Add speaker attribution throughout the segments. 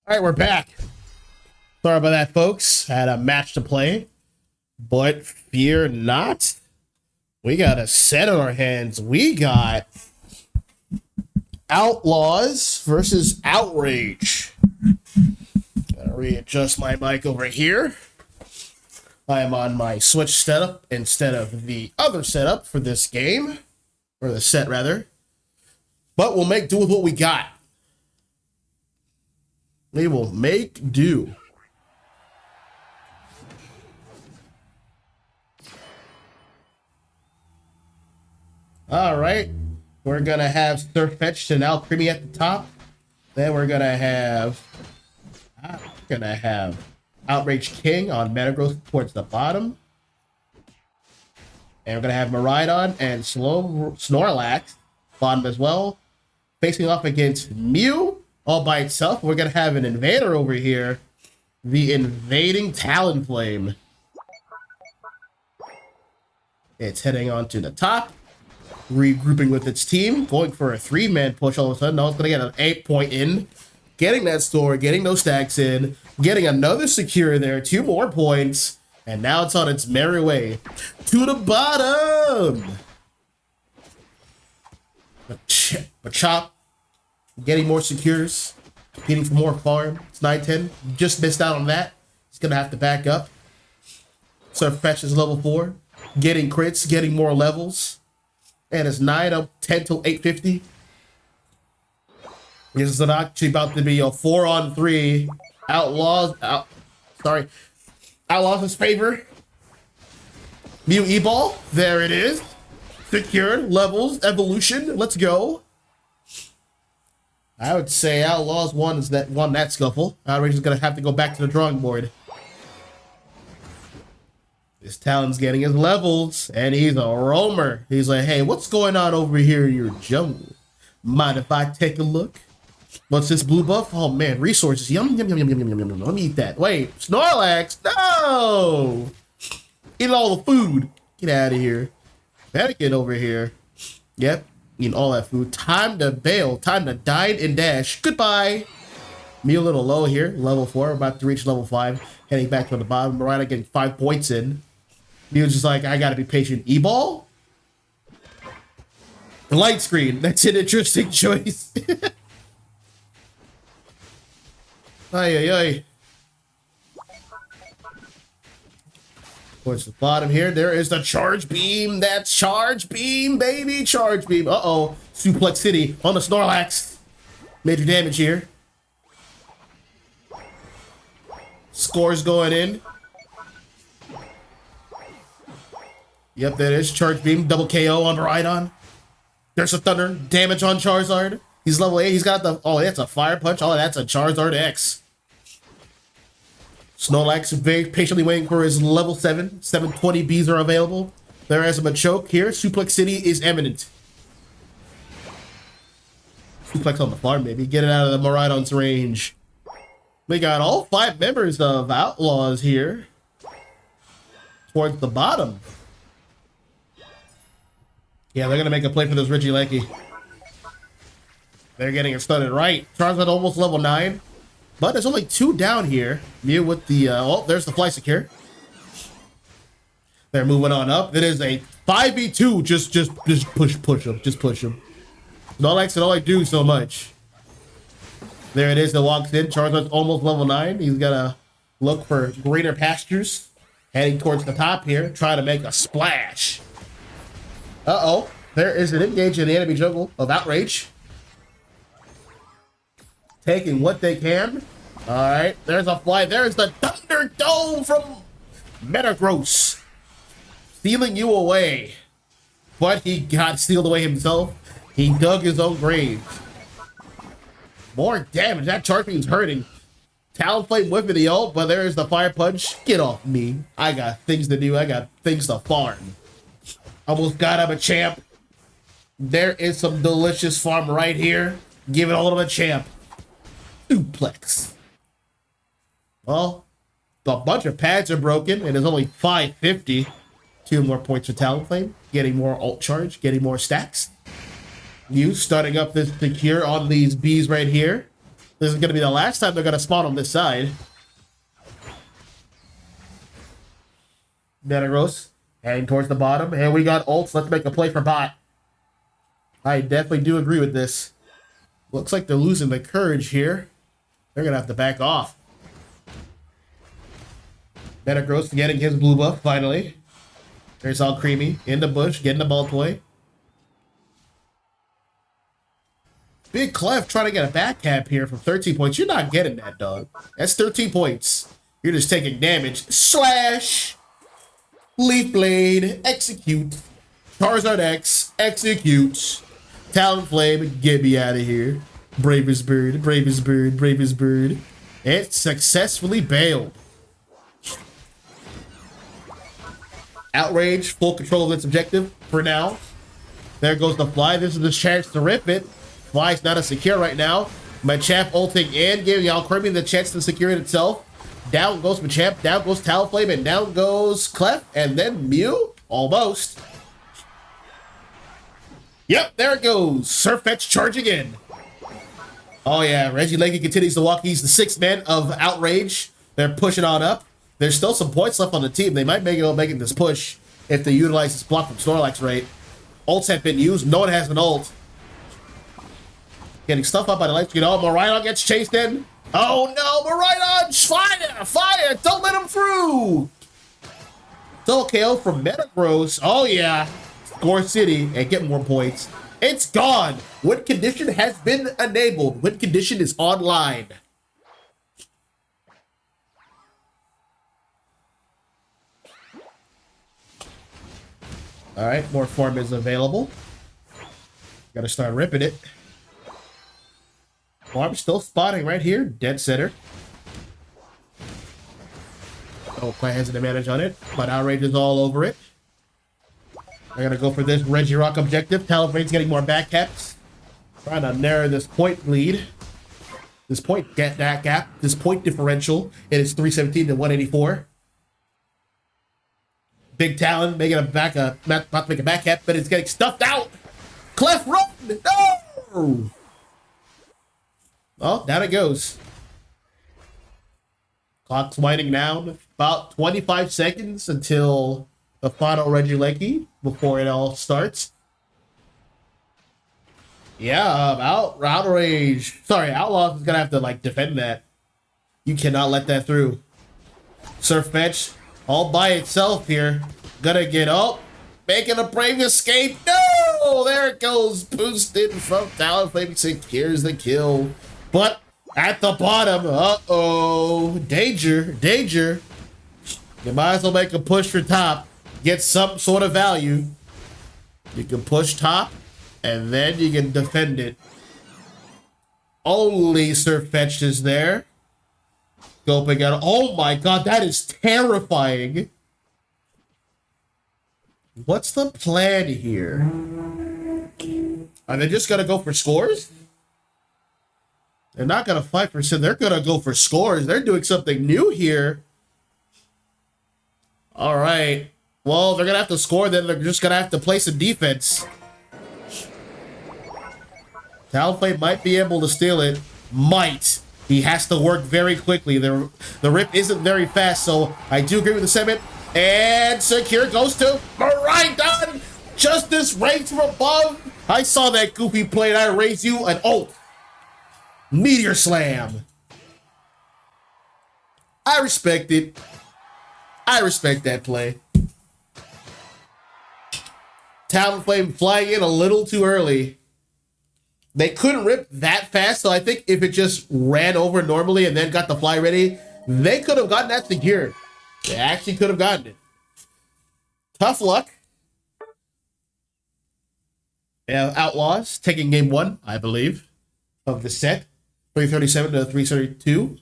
Speaker 1: All right, we're back. Sorry about that, folks. Had a match to play, but fear not. We got a set on our hands. We got Outlawz versus Outrage. Gotta readjust my mic over here. I am on my Switch setup instead of the other setup for this game, or the set rather. But we'll make do with what we got. We will make do. All right, we're gonna have Surfetched and Alcremie at the top. Then we're gonna have Outrage King on Metagross towards the bottom, and we're gonna have Miraidon and Snorlax bottom as well, facing off against Mew all by itself. We're gonna have an invader over here, the invading Talonflame. It's heading on to the top, regrouping with its team, going for a 3-man push all of a sudden. No, it's gonna get an 8-point in, getting that store, getting those stacks in, getting another secure there, 2 more points, and now it's on its merry way to the bottom. Machop getting more secures, competing for more farm. It's 9-10. Just missed out on that. He's gonna have to back up. Surfetch is level 4, getting crits, getting more levels, and it's 9 up 10 till 850. This is actually about to be a 4-on-3 Outlawz favor. Mew E-Ball, there it is. Secured, levels, evolution, let's go. I would say Outlawz won that scuffle. Outrage is gonna have to go back to the drawing board. This Talon's getting his levels, and he's a roamer. He's like, hey, what's going on over here in your jungle? Mind if I take a look? What's this blue buff? Oh man, resources. Yum, yum, yum, yum, yum, yum, yum. Let me eat that. Wait, Snorlax? No! Eat all the food. Get out of here. Better get over here. Yep, eating all that food. Time to bail. Time to dine and dash. Goodbye. Me a little low here. Level 4. About to reach level 5. Heading back to the bottom. Miraidon getting 5 points in. He was just like, I gotta be patient. E-Ball? Light screen. That's an interesting choice. Ay, ay, ay. Towards the bottom here, there is the Charge Beam. That's Charge Beam, baby. Charge Beam. Uh-oh. Suplex City on the Snorlax. Major damage here. Scores going in. Yep, that is Charge Beam. Double KO on Miraidon. There's a Thunder. Damage on Charizard. He's level 8. He's got the... Oh, that's a Fire Punch. Oh, that's a Charizard X. Snorlax very patiently waiting for his level 7. 720 Bs are available. There is a Machoke here. Suplex City is imminent. Suplex on the farm, baby. Get it out of the Miraidon's range. We got all 5 members of Outlawz here. Towards the bottom. Yeah, they're going to make a play for this Regieleki. They're getting it started right. Charizard almost level 9. But there's only 2 down here. Mew with the... oh, there's the Fly Secure. They're moving on up. It is a 5v2. Just push him. Just push him. Snorlax can only do so much. There it is that walks in. Charizard's almost level 9. He's got to look for greener pastures. Heading towards the top here. Trying to make a splash. Uh-oh. There is an engage in the enemy jungle of Outrage. Taking what they can. All right. There's a fly. There's the Thunderdome from Metagross. Stealing you away. But he got sealed away himself. He dug his own grave. More damage. That Charge Beam's hurting. Talonflame whipping the ult, but there is the Fire Punch. Get off me. I got things to do. I got things to farm. Almost got him a champ. There is some delicious farm right here. Give it all to a champ. Duplex. Well, a bunch of pads are broken, and there's only 550. 2 more points for Talonflame. Getting more ult charge, getting more stacks. You starting up this secure on these bees right here. This is going to be the last time they're going to spawn on this side. Metagross heading towards the bottom. And we got ults. Let's make a play for bot. I definitely do agree with this. Looks like they're losing the courage here. They're going to have to back off. Metagross getting his blue buff, finally. There's all creamy. In the bush, getting the ball play. Big Clef trying to get a back cap here from 13 points. You're not getting that, dog. That's 13 points. You're just taking damage. Slash. Leaf Blade. Execute. Charizard X. Execute. Talonflame. Get me out of here. Bravest bird. Bravest bird. Bravest bird. It successfully bailed. Outrage. Full control of its objective for now. There goes the fly. This is the chance to rip it. Fly's not a secure right now. Machamp ulting in, giving Alcremie the chance to secure it itself. Down goes Machamp, down goes Talonflame, and down goes Clef, and then Mew? Almost. Yep, there it goes. Surfetch charging in. Oh yeah, Regieleki continues to walk. He's the sixth man of Outrage. They're pushing on up. There's still some points left on the team. They might make it making this push if they utilize this block from Snorlax right. Ults have been used. No one has an ult. Getting stuff up by the lights. You know, Miraidon gets chased in. Oh no, Miraidon! Fire! Fire! Don't let him through! Double KO from Metagross. Oh yeah. Score City and get more points. It's gone. Win condition has been enabled. Win condition is online. Alright, more form is available. Gotta start ripping it. Farm still spotting right here, dead center. Oh, quite has an advantage on it, but Outrage is all over it. I gotta go for this Regirock objective. Talonflame's getting more back caps. Trying to narrow this point lead. This point gap, this point differential. It is 317 to 184. Big Talon making a back not to make a back cap, but it's getting stuffed out. Clef run! No! Oh, down it goes. Clock's winding down. About 25 seconds until the final Regieleki before it all starts. Yeah, Outrage. Sorry, Outlawz is gonna have to like defend that. You cannot let that through. Surfetch all by itself here. Gonna get up. Making a brave escape. No! There it goes. Boosted from Talonflame. Secures the kill. But at the bottom, uh-oh, danger, danger. You might as well make a push for top, get some sort of value. You can push top, and then you can defend it. Only Surfetch is there. Scoping out. Oh my god, that is terrifying. What's the plan here? Are they just gonna go for scores? They're not going to fight for sin. They're going to go for scores. They're doing something new here. All right. Well, they're going to have to score. Then they're just going to have to play some defense. Talonflame might be able to steal it. Might. He has to work very quickly. The rip isn't very fast, so I do agree with the sentiment. And secure goes to Miraidon. Justice raised from above. I saw that goofy play, and I raised you an ult. Meteor Slam. I respect it. I respect that play. Talonflame flying in a little too early. They couldn't rip that fast, so I think if it just ran over normally and then got the fly ready, they could have gotten that secure. They actually could have gotten it. Tough luck. Yeah, Outlawz taking game one, I believe, of the set. 337 to 332.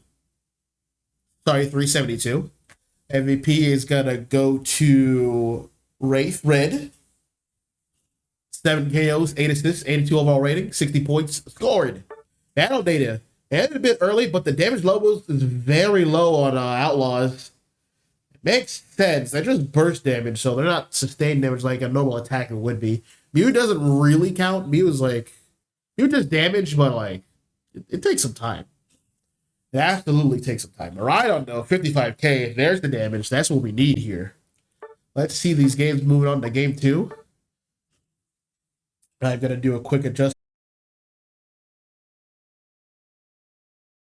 Speaker 1: Sorry, 372. MVP is gonna go to Wraith Red. 7 KOs, 8 assists, 82 overall rating, 60 points scored. Battle data. Ended a bit early, but the damage levels is very low on Outlawz. It makes sense. They're just burst damage, so they're not sustained damage like a normal attacker would be. Mew doesn't really count. Mew is like, Mew does damage, but like, it takes some time. It absolutely takes some time. Miraidon, though, 55k. There's the damage. That's what we need here. Let's see these games moving on to game 2. I'm going to do a quick adjustment.